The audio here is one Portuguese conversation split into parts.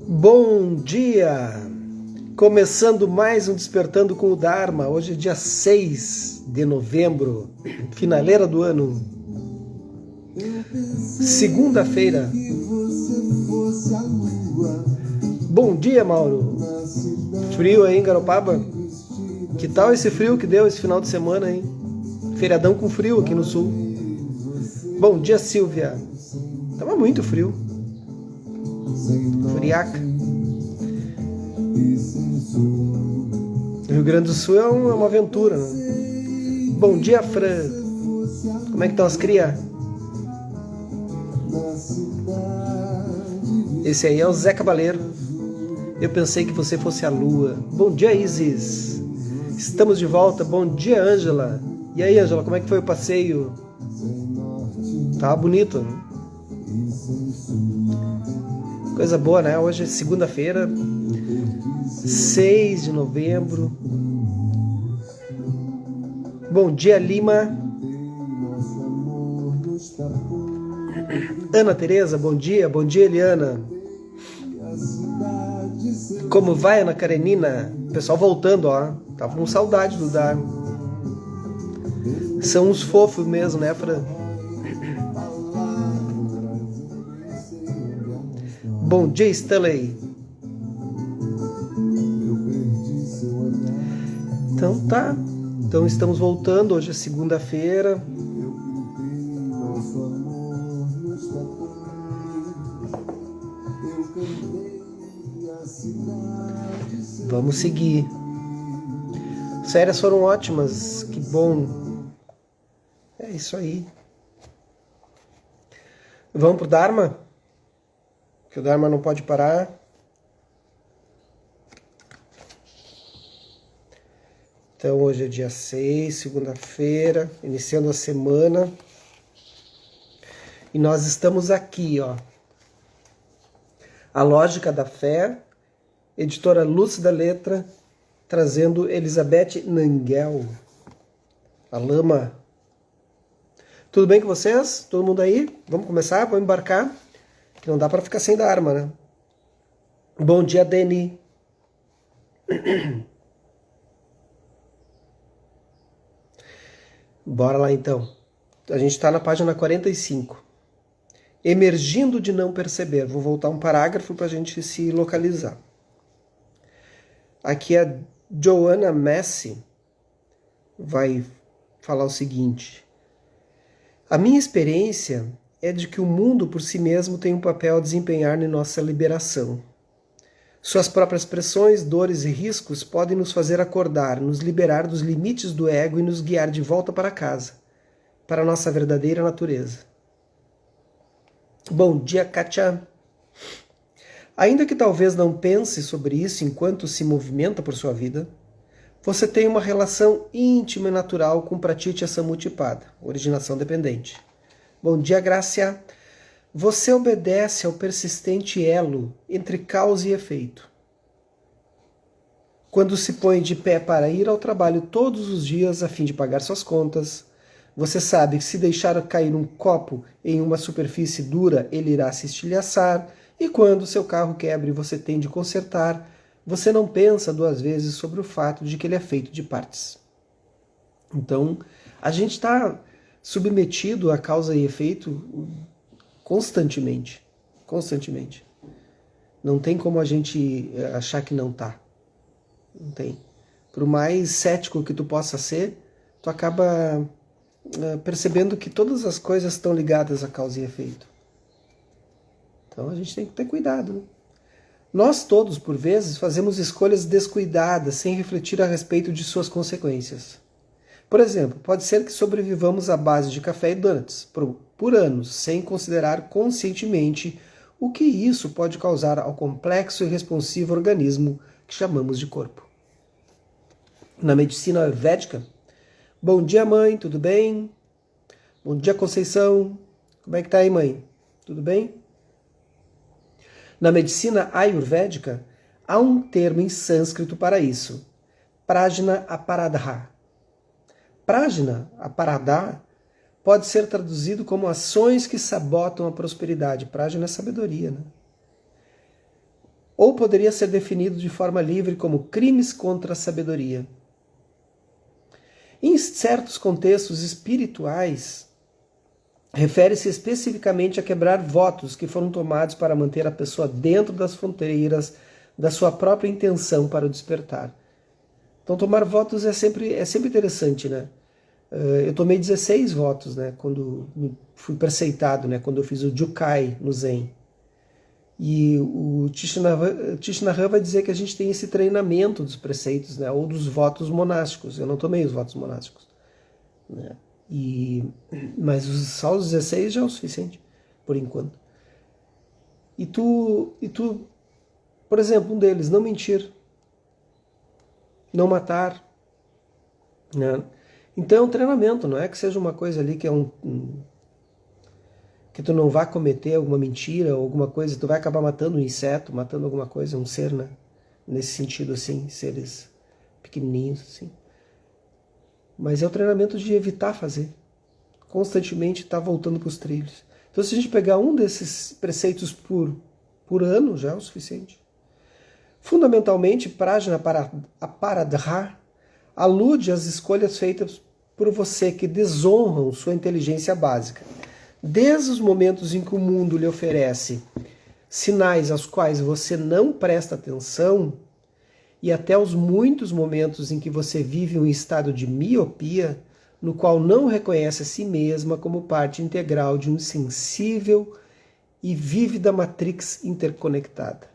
Bom dia! Começando mais um Despertando com o Dharma. Hoje é dia 6 de novembro, finaleira do ano. Segunda-feira. Bom dia, Mauro! Frio aí em Garopaba? Que tal esse frio que deu esse final de semana, hein? Feriadão com frio aqui no sul. Bom dia, Silvia! Tava muito frio. Friaca. Rio Grande do Sul é uma aventura, né? Bom dia, Fran. Como é que estão as cria? Esse aí é o Zé Cabaleiro. Eu pensei que você fosse a lua. Bom dia, Isis. Estamos de volta. Bom dia, Ângela. E aí, Ângela, como é que foi o passeio? Tava bonito, né? Coisa boa, né? Hoje é segunda-feira, 6 de novembro. Bom dia, Lima. Ana Tereza, bom dia. Bom dia, Eliana. Como vai, Ana Karenina? Pessoal voltando, ó. Tava com saudade do Dar. São uns fofos mesmo, né, Fran? Bom dia, Stanley. Então tá. Então estamos voltando. Hoje é segunda-feira. Vamos seguir. As férias foram ótimas. Que bom. É isso aí. Vamos pro Dharma? Que o Dharma não pode parar. Então hoje é dia 6, segunda-feira, iniciando a semana. E nós estamos aqui, ó. A Lógica da Fé, editora Lúcida Letra, trazendo Elizabeth Nanguel, a lama. Tudo bem com vocês? Todo mundo aí? Vamos começar? Vamos embarcar? Que não dá para ficar sem Dharma, né? Bom dia, Deni. Bora lá, então. A gente está na página 45. Emergindo de não perceber. Vou voltar um parágrafo para a gente se localizar. Aqui a Joanna Massey vai falar o seguinte. A minha experiência é de que o mundo por si mesmo tem um papel a desempenhar em nossa liberação. Suas próprias pressões, dores e riscos podem nos fazer acordar, nos liberar dos limites do ego e nos guiar de volta para casa, para a nossa verdadeira natureza. Bom dia, Kátia. Ainda que talvez não pense sobre isso enquanto se movimenta por sua vida, você tem uma relação íntima e natural com Pratitya Samuttipada, originação dependente. Bom dia, Grácia. Você obedece ao persistente elo entre causa e efeito. Quando se põe de pé para ir ao trabalho todos os dias a fim de pagar suas contas, você sabe que se deixar cair um copo em uma superfície dura, ele irá se estilhaçar, e quando seu carro quebra e você tem de consertar, você não pensa duas vezes sobre o fato de que ele é feito de partes. Então, a gente está submetido a causa e efeito constantemente. Não tem como a gente achar que não tá. Não tem. Por mais cético que tu possa ser, tu acaba percebendo que todas as coisas estão ligadas a causa e efeito. Então a gente tem que ter cuidado, né? Nós todos, por vezes, fazemos escolhas descuidadas, sem refletir a respeito de suas consequências. Por exemplo, pode ser que sobrevivamos à base de café e donuts por anos, sem considerar conscientemente o que isso pode causar ao complexo e responsivo organismo que chamamos de corpo. Na medicina ayurvédica, bom dia, mãe, tudo bem? Bom dia, Conceição. Como é que tá aí, mãe? Tudo bem? Na medicina ayurvédica, há um termo em sânscrito para isso, prajna aparadha. Prajna aparadha pode ser traduzido como ações que sabotam a prosperidade. Prajna é sabedoria, né? ou poderia ser definido de forma livre como crimes contra a sabedoria. Em certos contextos espirituais, refere-se especificamente a quebrar votos que foram tomados para manter a pessoa dentro das fronteiras da sua própria intenção para o despertar. Então, tomar votos é sempre interessante, né? Eu tomei 16 votos, né, quando fui preceitado, né, quando eu fiz o Jukai no Zen. E o Tishnarhan vai dizer que a gente tem esse treinamento dos preceitos, né, ou dos votos monásticos. Eu não tomei os votos monásticos, né? Mas só os 16 já é o suficiente, por enquanto. E tu, por exemplo, um deles, não mentir, não matar, né? Então é um treinamento, não é que seja uma coisa ali que é que tu não vá cometer alguma mentira ou alguma coisa, tu vai acabar matando um inseto, matando alguma coisa, um ser, né? Nesse sentido, assim, seres pequenininhos, assim. Mas é o treinamento de evitar fazer. Constantemente estar voltando para os trilhos. Então, se a gente pegar um desses preceitos por ano, já é o suficiente. Fundamentalmente, Prajna Paradha alude às escolhas feitas por você que desonram sua inteligência básica. Desde os momentos em que o mundo lhe oferece sinais aos quais você não presta atenção, e até os muitos momentos em que você vive um estado de miopia, no qual não reconhece a si mesma como parte integral de um sensível e vívida matrix interconectada.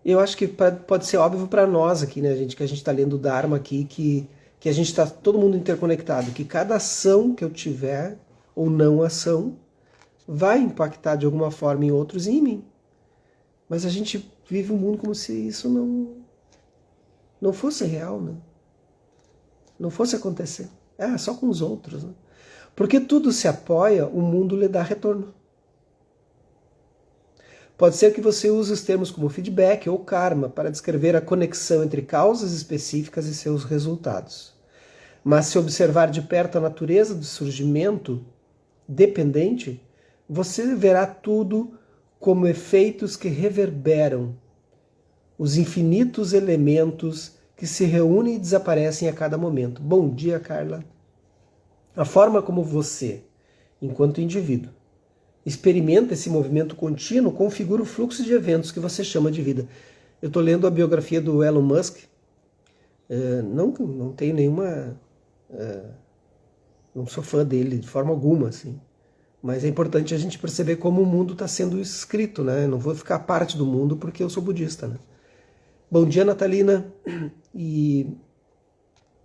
Eu acho que pode ser óbvio para nós aqui, né, gente, que a gente está lendo o Dharma aqui, que a gente está todo mundo interconectado, que cada ação que eu tiver, ou não ação, vai impactar de alguma forma em outros e em mim. Mas a gente vive um mundo como se isso não fosse real, né? Não fosse acontecer. Só com os outros, né? Porque tudo se apoia, o mundo lhe dá retorno. Pode ser que você use os termos como feedback ou karma para descrever a conexão entre causas específicas e seus resultados. Mas se observar de perto a natureza do surgimento dependente, você verá tudo como efeitos que reverberam, os infinitos elementos que se reúnem e desaparecem a cada momento. Bom dia, Carla. A forma como você, enquanto indivíduo, experimenta esse movimento contínuo configura o fluxo de eventos que você chama de vida. Eu estou lendo a biografia do Elon Musk. Não tenho nenhuma... não sou fã dele de forma alguma, assim. Mas é importante a gente perceber como o mundo está sendo escrito, né? Eu não vou ficar parte do mundo porque eu sou budista, né? Bom dia, Natalina.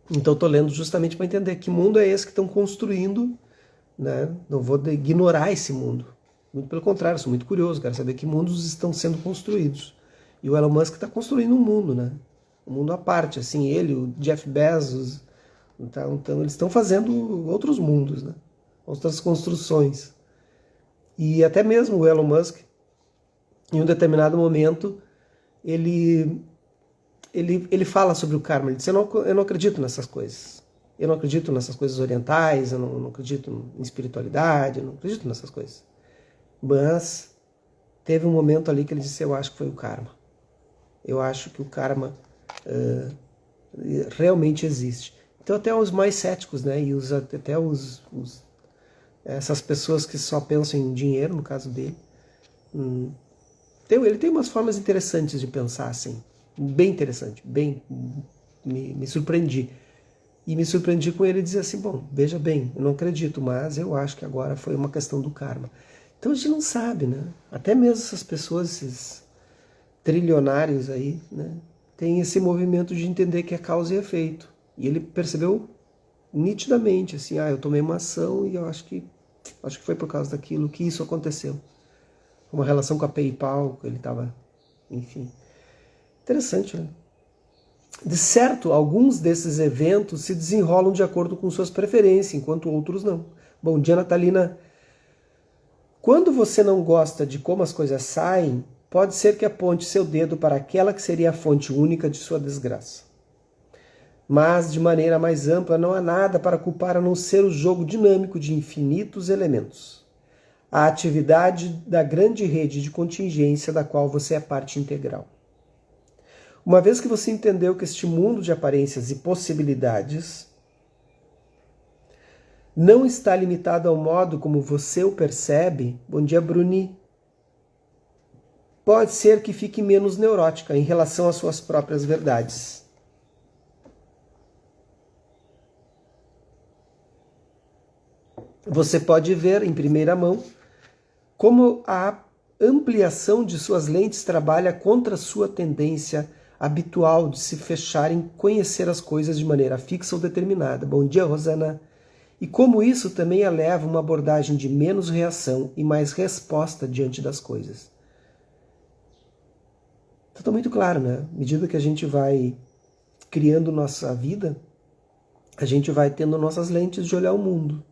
Então estou lendo justamente para entender que mundo é esse que estão construindo, né? Não vou ignorar esse mundo. Muito pelo contrário, sou muito curioso, quero saber que mundos estão sendo construídos. E o Elon Musk está construindo um mundo, né? Um mundo à parte, assim, ele, o Jeff Bezos, então eles estão fazendo outros mundos, né? Outras construções. E até mesmo o Elon Musk, em um determinado momento, ele fala sobre o karma. Ele diz, eu não acredito nessas coisas. Eu não acredito nessas coisas orientais, eu não acredito em espiritualidade, eu não acredito nessas coisas. Mas teve um momento ali que ele disse, eu acho que foi o karma. Eu acho que o karma realmente existe. Então até os mais céticos, né, e essas pessoas que só pensam em dinheiro, no caso dele, ele tem umas formas interessantes de pensar, assim, bem interessante, me surpreendi. E me surpreendi com ele dizer assim, bom, veja bem, eu não acredito, mas eu acho que agora foi uma questão do karma. Então a gente não sabe, né? Até mesmo essas pessoas, esses trilionários aí, né, tem esse movimento de entender que é causa e efeito. E ele percebeu nitidamente, assim, eu tomei uma ação e eu acho que foi por causa daquilo que isso aconteceu. Uma relação com a PayPal, ele estava, enfim. Interessante, né? De certo, alguns desses eventos se desenrolam de acordo com suas preferências, enquanto outros não. Bom dia, Natalina. Quando você não gosta de como as coisas saem, pode ser que aponte seu dedo para aquela que seria a fonte única de sua desgraça. Mas, de maneira mais ampla, não há nada para culpar a não ser o jogo dinâmico de infinitos elementos. a atividade da grande rede de contingência da qual você é parte integral. Uma vez que você entendeu que este mundo de aparências e possibilidades não está limitado ao modo como você o percebe, bom dia, Bruni, pode ser que fique menos neurótica em relação às suas próprias verdades. Você pode ver em primeira mão como a ampliação de suas lentes trabalha contra a sua tendência habitual de se fechar em conhecer as coisas de maneira fixa ou determinada. Bom dia, Rosana. E como isso também eleva uma abordagem de menos reação e mais resposta diante das coisas. Então está muito claro, né? À medida que a gente vai criando nossa vida, a gente vai tendo nossas lentes de olhar o mundo.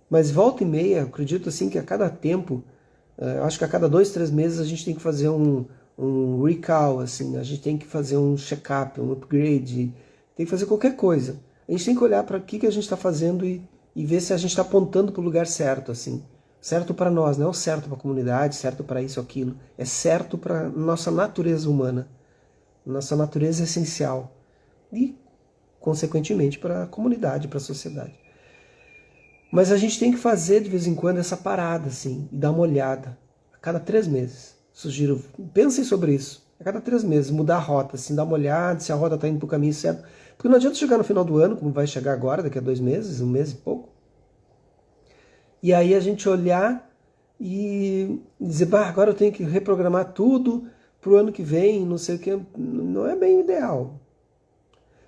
Mas volta e meia, eu acredito assim que a cada tempo, acho que a cada 2, 3 meses a gente tem que fazer um recall, assim, a gente tem que fazer um check-up, um upgrade, tem que fazer qualquer coisa. A gente tem que olhar para o que a gente está fazendo e ver se a gente está apontando para o lugar certo, assim. Certo para nós, não é o certo para a comunidade, certo para isso ou aquilo. É certo para nossa natureza humana, nossa natureza essencial. E, consequentemente, para a comunidade, para a sociedade. Mas a gente tem que fazer de vez em quando essa parada, assim, e dar uma olhada. A cada 3 meses. Sugiro, pensem sobre isso. A cada 3 meses, mudar a rota, assim, dar uma olhada se a rota está indo para o caminho certo. Porque não adianta chegar no final do ano, como vai chegar agora, daqui a 2 meses, 1 mês e pouco. E aí a gente olhar e dizer, bah, agora eu tenho que reprogramar tudo para o ano que vem, não sei o que. Não é bem ideal.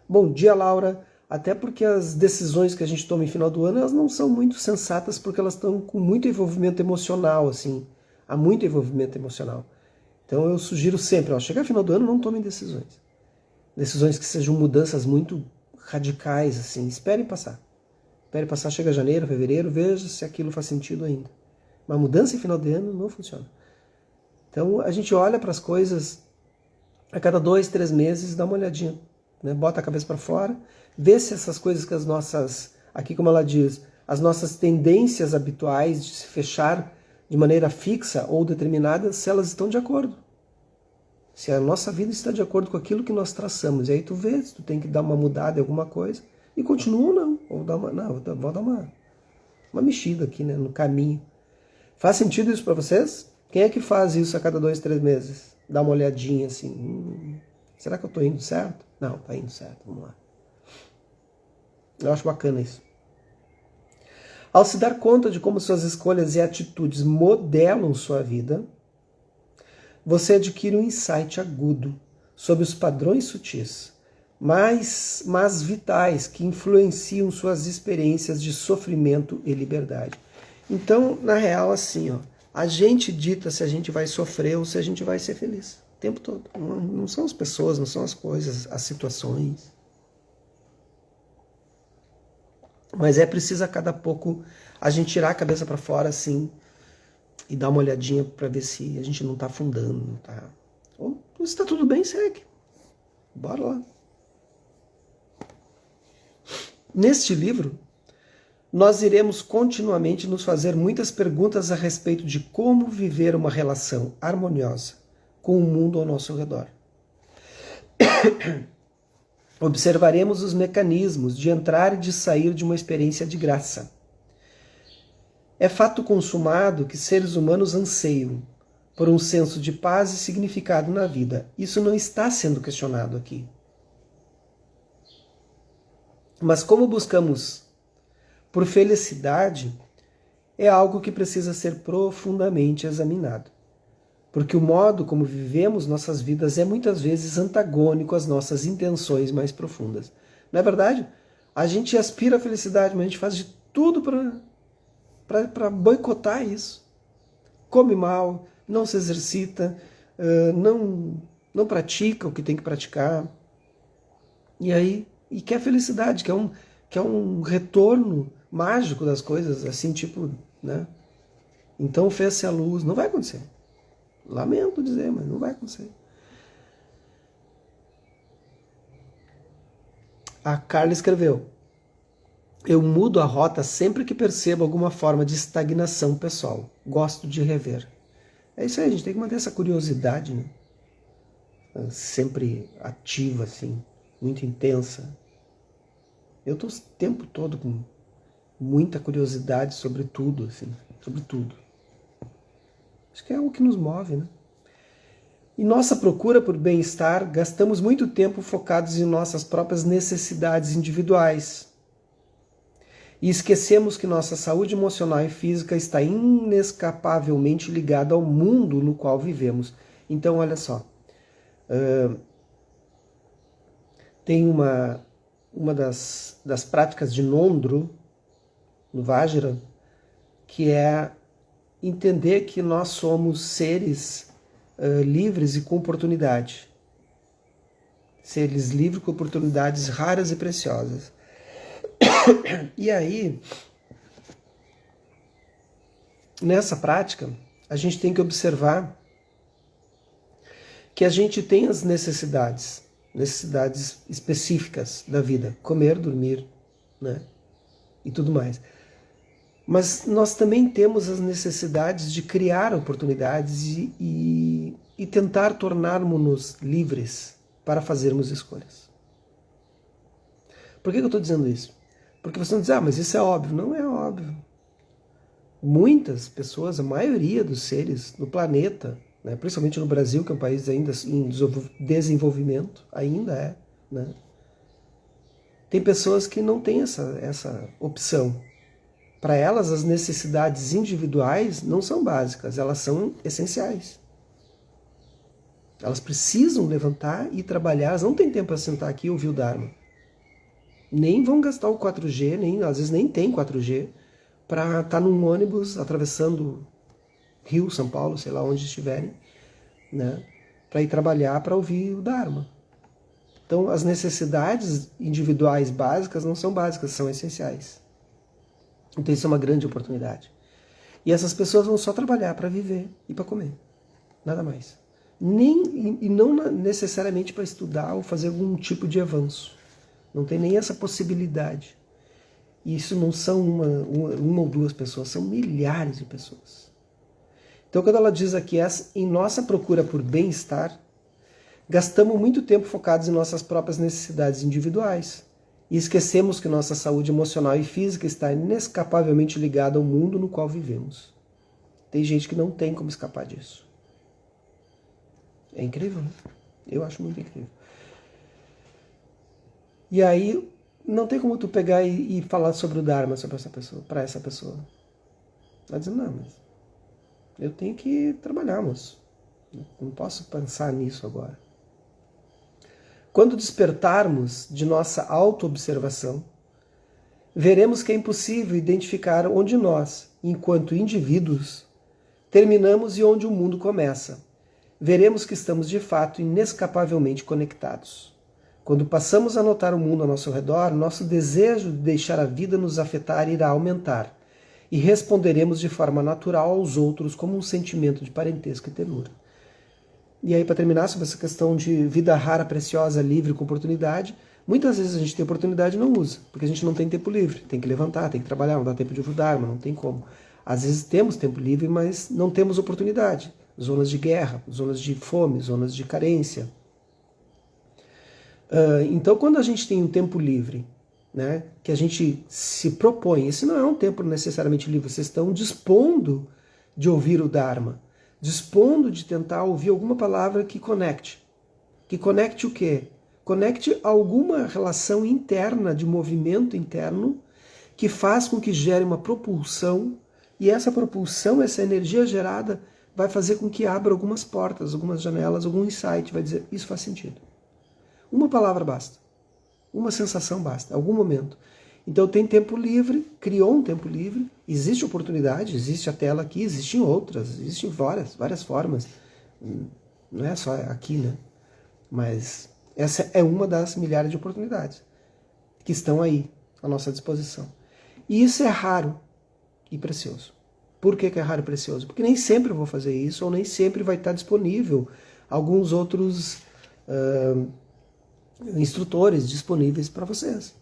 Bom dia, Laura. Até porque as decisões que a gente toma em final do ano, elas não são muito sensatas, porque elas estão com muito envolvimento emocional, assim. Há muito envolvimento emocional. Então eu sugiro sempre, chegar final do ano, não tomem decisões. Decisões que sejam mudanças muito radicais, assim. Esperem passar. Esperem passar, chega janeiro, fevereiro, veja se aquilo faz sentido ainda. Uma mudança em final de ano não funciona. Então a gente olha para as coisas a cada 2, 3 meses, dá uma olhadinha. Né? Bota a cabeça para fora, vê se essas coisas que as nossas, aqui como ela diz, as nossas tendências habituais de se fechar de maneira fixa ou determinada, se elas estão de acordo. Se a nossa vida está de acordo com aquilo que nós traçamos. E aí tu vê se tu tem que dar uma mudada em alguma coisa e continua ou não. Ou dar vou dar uma mexida aqui, né, no caminho. Faz sentido isso para vocês? Quem é que faz isso a cada 2, 3 meses? Dá uma olhadinha assim. Será que eu estou indo certo? Não, está indo certo. Vamos lá. Eu acho bacana isso. Ao se dar conta de como suas escolhas e atitudes modelam sua vida, você adquire um insight agudo sobre os padrões sutis, mas vitais, que influenciam suas experiências de sofrimento e liberdade. Então, na real, assim, a gente dita se a gente vai sofrer ou se a gente vai ser feliz. O tempo todo. Não são as pessoas, não são as coisas, as situações. Mas é preciso a cada pouco a gente tirar a cabeça para fora, assim, e dar uma olhadinha para ver se a gente não está afundando, não tá. Ou se está tudo bem, segue. Bora lá. Neste livro, nós iremos continuamente nos fazer muitas perguntas a respeito de como viver uma relação harmoniosa com o mundo ao nosso redor. Observaremos os mecanismos de entrar e de sair de uma experiência de graça. É fato consumado que seres humanos anseiam por um senso de paz e significado na vida. Isso não está sendo questionado aqui. Mas como buscamos por felicidade, é algo que precisa ser profundamente examinado. Porque o modo como vivemos nossas vidas é muitas vezes antagônico às nossas intenções mais profundas. Não é verdade? A gente aspira à felicidade, mas a gente faz de tudo para boicotar isso. Come mal, não se exercita, não pratica o que tem que praticar. E quer felicidade, quer um retorno mágico das coisas, assim, tipo, né? Então fez-se a luz. Não vai acontecer. Lamento dizer, mas não vai acontecer. A Carla escreveu: Eu mudo a rota sempre que percebo alguma forma de estagnação pessoal. Gosto de rever. É isso aí, a gente tem que manter essa curiosidade, né? Sempre ativa, assim, muito intensa. Eu estou o tempo todo com muita curiosidade sobre tudo, assim, sobre tudo. Acho que é o que nos move, né? Em nossa procura por bem-estar, gastamos muito tempo focados em nossas próprias necessidades individuais. E esquecemos que nossa saúde emocional e física está inescapavelmente ligada ao mundo no qual vivemos. Então, olha só. Tem uma das práticas de Nondro, no Vajra, que é entender que nós somos seres livres e com oportunidade. Seres livres com oportunidades raras e preciosas. E aí, nessa prática, a gente tem que observar que a gente tem as necessidades específicas da vida, comer, dormir, né? E tudo mais. Mas nós também temos as necessidades de criar oportunidades e tentar tornarmos-nos livres para fazermos escolhas. Por que eu estou dizendo isso? Porque você não diz, mas isso é óbvio. Não é óbvio. Muitas pessoas, a maioria dos seres no planeta, né, principalmente no Brasil, que é um país ainda em desenvolvimento, ainda é, né, tem pessoas que não têm essa opção. Para elas, as necessidades individuais não são básicas, elas são essenciais. Elas precisam levantar e trabalhar, elas não têm tempo para sentar aqui e ouvir o Dharma. Nem vão gastar o 4G, às vezes nem tem 4G, para estar num ônibus atravessando Rio, São Paulo, sei lá onde estiverem, né, para ir trabalhar, para ouvir o Dharma. Então, as necessidades individuais básicas não são básicas, são essenciais. Então, isso é uma grande oportunidade. E essas pessoas vão só trabalhar para viver e para comer, nada mais. E não necessariamente para estudar ou fazer algum tipo de avanço. Não tem nem essa possibilidade. E isso não são uma ou duas pessoas, são milhares de pessoas. Então, quando ela diz aqui, em nossa procura por bem-estar, gastamos muito tempo focados em nossas próprias necessidades individuais e esquecemos que nossa saúde emocional e física está inescapavelmente ligada ao mundo no qual vivemos. Tem gente que não tem como escapar disso. É incrível, né? Eu acho muito incrível. E aí, não tem como tu pegar e falar sobre o Dharma sobre essa pessoa, para essa pessoa. Vai dizer, não, mas eu tenho que trabalhar, moço. Não posso pensar nisso agora. Quando despertarmos de nossa autoobservação, veremos que é impossível identificar onde nós, enquanto indivíduos, terminamos e onde o mundo começa. Veremos que estamos de fato inescapavelmente conectados. Quando passamos a notar o mundo ao nosso redor, nosso desejo de deixar a vida nos afetar irá aumentar e responderemos de forma natural aos outros como um sentimento de parentesco e ternura. E aí, para terminar, sobre essa questão de vida rara, preciosa, livre, com oportunidade, muitas vezes a gente tem oportunidade e não usa, porque a gente não tem tempo livre, tem que levantar, tem que trabalhar, não dá tempo de ouvir o Dharma, não tem como. Às vezes temos tempo livre, mas não temos oportunidade. Zonas de guerra, zonas de fome, zonas de carência. Então, quando a gente tem um tempo livre, né, que a gente se propõe, esse não é um tempo necessariamente livre, vocês estão dispondo de ouvir o Dharma, dispondo de tentar ouvir alguma palavra que conecte. Que conecte o quê? Conecte alguma relação interna, de movimento interno, que faz com que gere uma propulsão, e essa propulsão, essa energia gerada, vai fazer com que abra algumas portas, algumas janelas, algum insight, vai dizer, isso faz sentido. Uma palavra basta. Uma sensação basta, algum momento. Então tem tempo livre, criou um tempo livre, existe oportunidade, existe a tela aqui, existem outras, existem várias formas. Não é só aqui, né? Mas essa é uma das milhares de oportunidades que estão aí à nossa disposição. E isso é raro e precioso. Por que é raro e precioso? Porque nem sempre eu vou fazer isso, ou nem sempre vai estar disponível alguns outros instrutores disponíveis para vocês.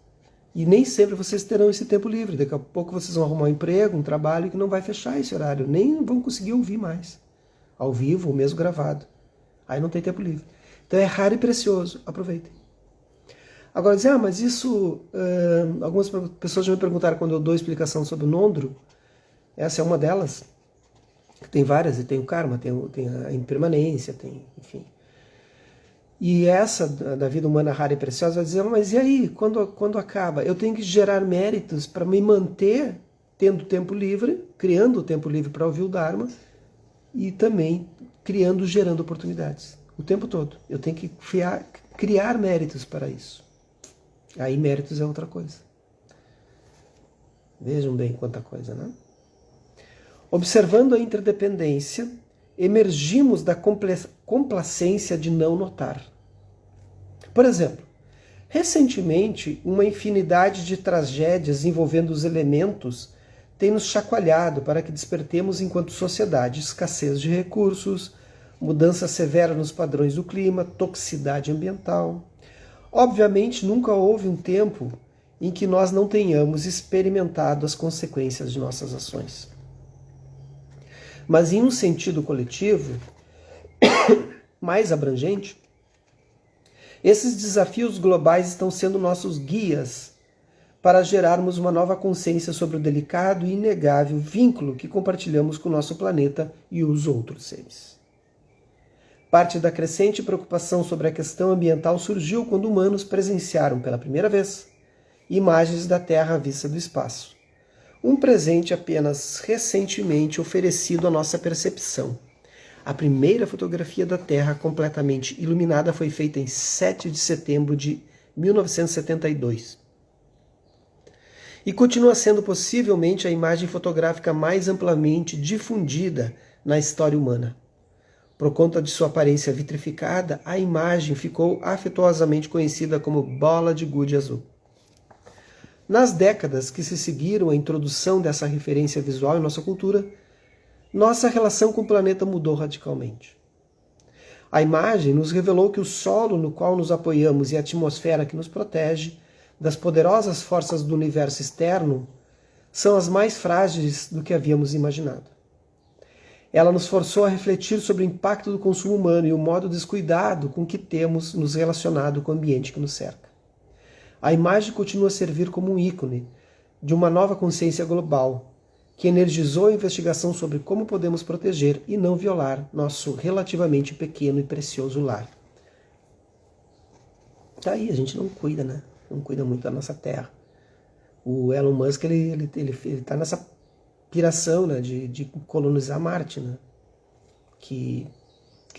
E nem sempre vocês terão esse tempo livre. Daqui a pouco vocês vão arrumar um emprego, um trabalho que não vai fechar esse horário. Nem vão conseguir ouvir mais. Ao vivo ou mesmo gravado. Aí não tem tempo livre. Então é raro e precioso. Aproveitem. Agora, dizer, mas isso... algumas pessoas já me perguntaram quando eu dou explicação sobre o Nondro. Essa é uma delas. Tem várias, e tem o karma, tem a impermanência, tem, enfim. E essa da vida humana rara e preciosa vai dizer, mas e aí, quando acaba? Eu tenho que gerar méritos para me manter tendo tempo livre, criando tempo livre para ouvir o Dharma, e também gerando oportunidades. O tempo todo. Eu tenho que criar méritos para isso. Aí méritos é outra coisa. Vejam bem quanta coisa, né? Observando a interdependência, emergimos da complacência de não notar. Por exemplo, recentemente, uma infinidade de tragédias envolvendo os elementos tem nos chacoalhado para que despertemos enquanto sociedade escassez de recursos, mudança severa nos padrões do clima, toxicidade ambiental. Obviamente, nunca houve um tempo em que nós não tenhamos experimentado as consequências de nossas ações. Mas em um sentido coletivo, mais abrangente, esses desafios globais estão sendo nossos guias para gerarmos uma nova consciência sobre o delicado e inegável vínculo que compartilhamos com o nosso planeta e os outros seres. Parte da crescente preocupação sobre a questão ambiental surgiu quando humanos presenciaram pela primeira vez imagens da Terra à vista do espaço. Um presente apenas recentemente oferecido à nossa percepção. A primeira fotografia da Terra completamente iluminada foi feita em 7 de setembro de 1972. E continua sendo possivelmente a imagem fotográfica mais amplamente difundida na história humana. Por conta de sua aparência vitrificada, a imagem ficou afetuosamente conhecida como bola de gude azul. Nas décadas que se seguiram à introdução dessa referência visual em nossa cultura, nossa relação com o planeta mudou radicalmente. A imagem nos revelou que o solo no qual nos apoiamos e a atmosfera que nos protege das poderosas forças do universo externo são as mais frágeis do que havíamos imaginado. Ela nos forçou a refletir sobre o impacto do consumo humano e o modo descuidado com que temos nos relacionado com o ambiente que nos cerca. A imagem continua a servir como um ícone de uma nova consciência global que energizou a investigação sobre como podemos proteger e não violar nosso relativamente pequeno e precioso lar. Tá aí, a gente não cuida, né? Não cuida muito da nossa terra. O Elon Musk, ele tá nessa piração, né, de colonizar Marte, né? Que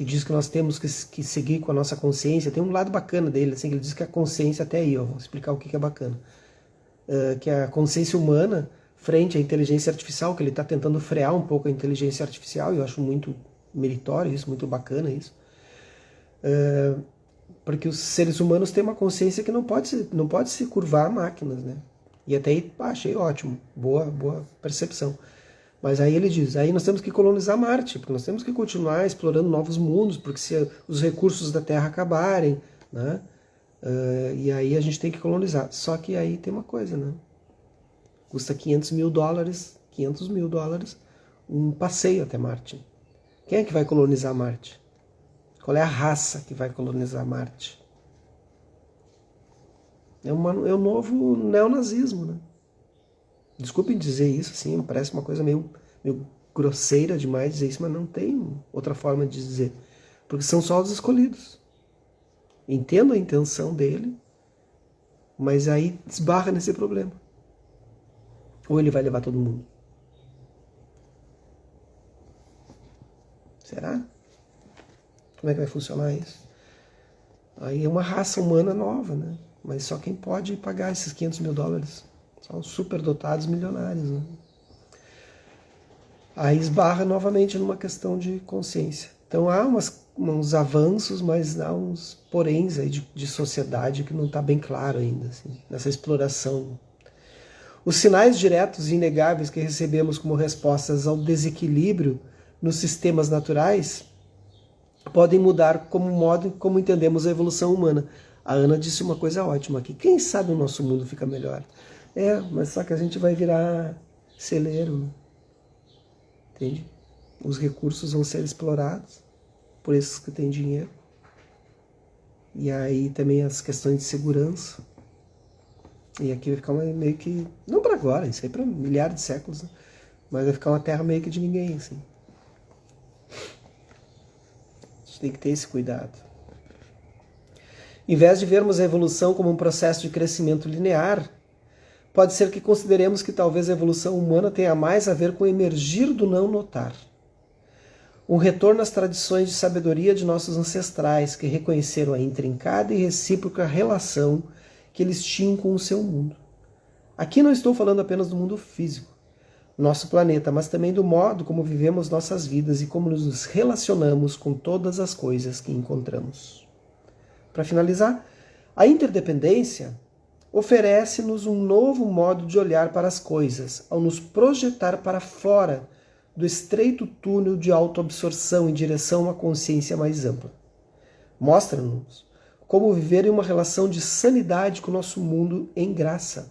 diz que nós temos que seguir com a nossa consciência. Tem um lado bacana dele, assim, que ele diz que a consciência, até aí, ó, vou explicar o que é bacana. Que a consciência humana, frente à inteligência artificial, que ele está tentando frear um pouco a inteligência artificial, e eu acho muito meritório isso, muito bacana isso. Porque os seres humanos têm uma consciência que não pode se curvar a máquinas, né? E até aí, achei ótimo, boa percepção. Mas aí ele diz, aí nós temos que colonizar Marte, porque nós temos que continuar explorando novos mundos, porque se os recursos da Terra acabarem, né? E aí a gente tem que colonizar. Só que aí tem uma coisa, né? Custa $500 mil, um passeio até Marte. Quem é que vai colonizar Marte? Qual é a raça que vai colonizar Marte? É o novo neonazismo, né? Desculpem dizer isso, assim, parece uma coisa meio grosseira demais dizer isso, mas não tem outra forma de dizer. Porque são só os escolhidos. Entendo a intenção dele, mas aí esbarra nesse problema. Ou ele vai levar todo mundo? Será? Como é que vai funcionar isso? Aí é uma raça humana nova, né? Mas só quem pode pagar esses $500 mil. São superdotados milionários, né? Aí esbarra novamente numa questão de consciência. Então há uns avanços, mas há uns poréns aí de sociedade que não está bem claro ainda, assim, nessa exploração. Os sinais diretos e inegáveis que recebemos como respostas ao desequilíbrio nos sistemas naturais podem mudar como o modo como entendemos a evolução humana. A Ana disse uma coisa ótima aqui. Quem sabe o nosso mundo fica melhor? Mas só que a gente vai virar celeiro. Entende? Os recursos vão ser explorados por esses que têm dinheiro. E aí também as questões de segurança. E aqui vai ficar meio que... Não para agora, isso aí para milhares de séculos. Né? Mas vai ficar uma terra meio que de ninguém, assim. A gente tem que ter esse cuidado. Em vez de vermos a evolução como um processo de crescimento linear, pode ser que consideremos que talvez a evolução humana tenha mais a ver com o emergir do não notar. Um retorno às tradições de sabedoria de nossos ancestrais, que reconheceram a intrincada e recíproca relação que eles tinham com o seu mundo. Aqui não estou falando apenas do mundo físico, nosso planeta, mas também do modo como vivemos nossas vidas e como nos relacionamos com todas as coisas que encontramos. Para finalizar, a interdependência oferece-nos um novo modo de olhar para as coisas, ao nos projetar para fora do estreito túnel de autoabsorção em direção a uma consciência mais ampla. Mostra-nos como viver em uma relação de sanidade com o nosso mundo em graça.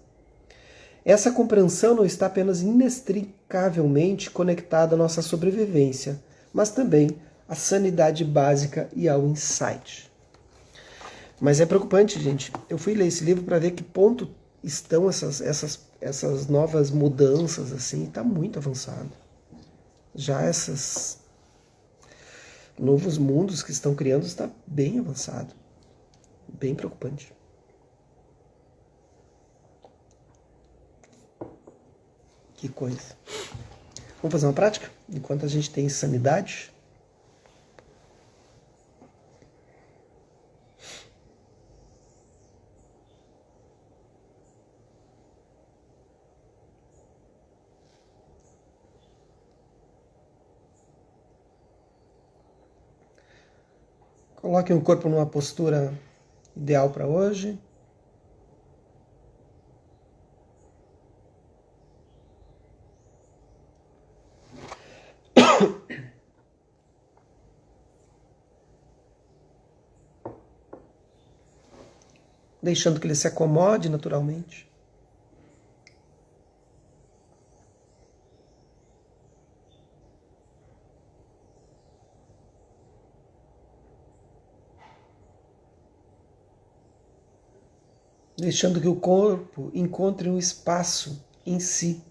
Essa compreensão não está apenas inextricavelmente conectada à nossa sobrevivência, mas também à sanidade básica e ao insight. Mas é preocupante, gente. Eu fui ler esse livro para ver que ponto estão essas novas mudanças, assim, está muito avançado. Já esses novos mundos que estão criando está bem avançado. Bem preocupante. Que coisa. Vamos fazer uma prática? Enquanto a gente tem sanidade. Coloque o corpo numa postura ideal para hoje. Deixando que ele se acomode naturalmente. Deixando que o corpo encontre um espaço em si.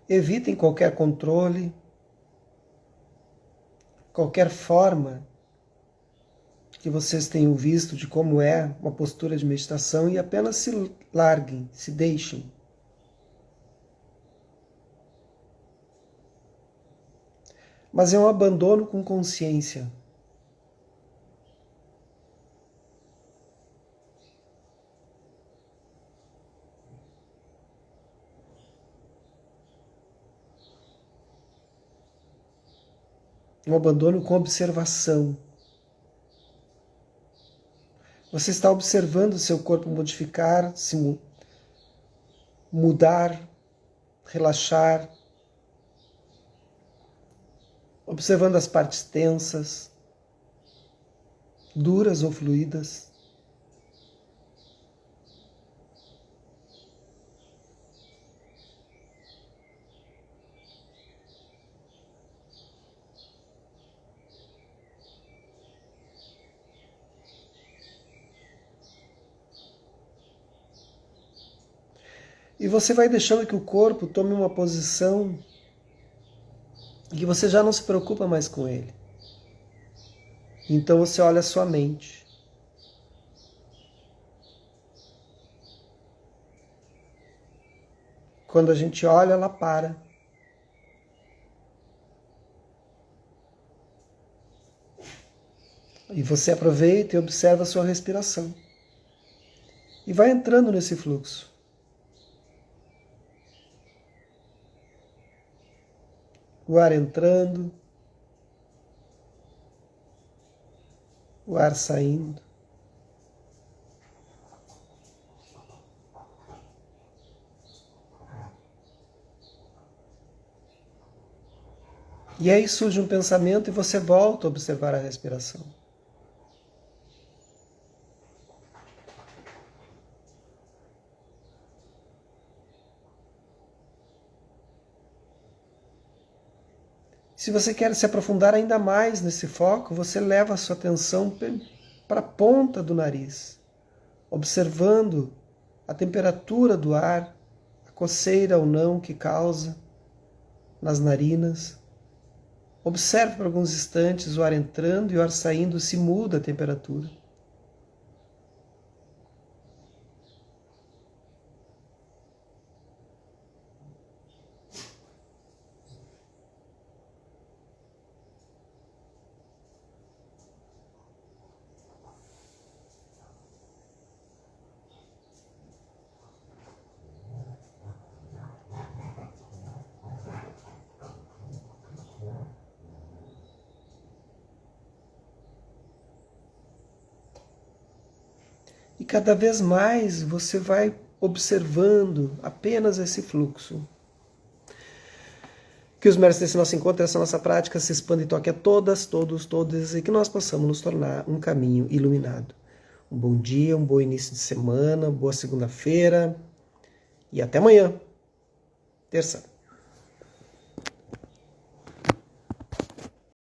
Evitem qualquer controle, qualquer forma que vocês tenham visto de como é uma postura de meditação e apenas se larguem, se deixem. Mas é um abandono com consciência. Um abandono com observação. Você está observando o seu corpo modificar, se mudar, relaxar, observando as partes tensas, duras ou fluídas. E você vai deixando que o corpo tome uma posição e que você já não se preocupa mais com ele. Então você olha a sua mente. Quando a gente olha, ela para. E você aproveita e observa a sua respiração. E vai entrando nesse fluxo. O ar entrando, o ar saindo. E aí surge um pensamento e você volta a observar a respiração. Se você quer se aprofundar ainda mais nesse foco, você leva a sua atenção para a ponta do nariz, observando a temperatura do ar, a coceira ou não que causa nas narinas. Observe por alguns instantes o ar entrando e o ar saindo, se muda a temperatura. E cada vez mais você vai observando apenas esse fluxo. Que os mestres desse nosso encontro, essa nossa prática se expanda e toque a todas, todos, todas, e que nós possamos nos tornar um caminho iluminado. Um bom dia, um bom início de semana, boa segunda-feira e até amanhã, terça.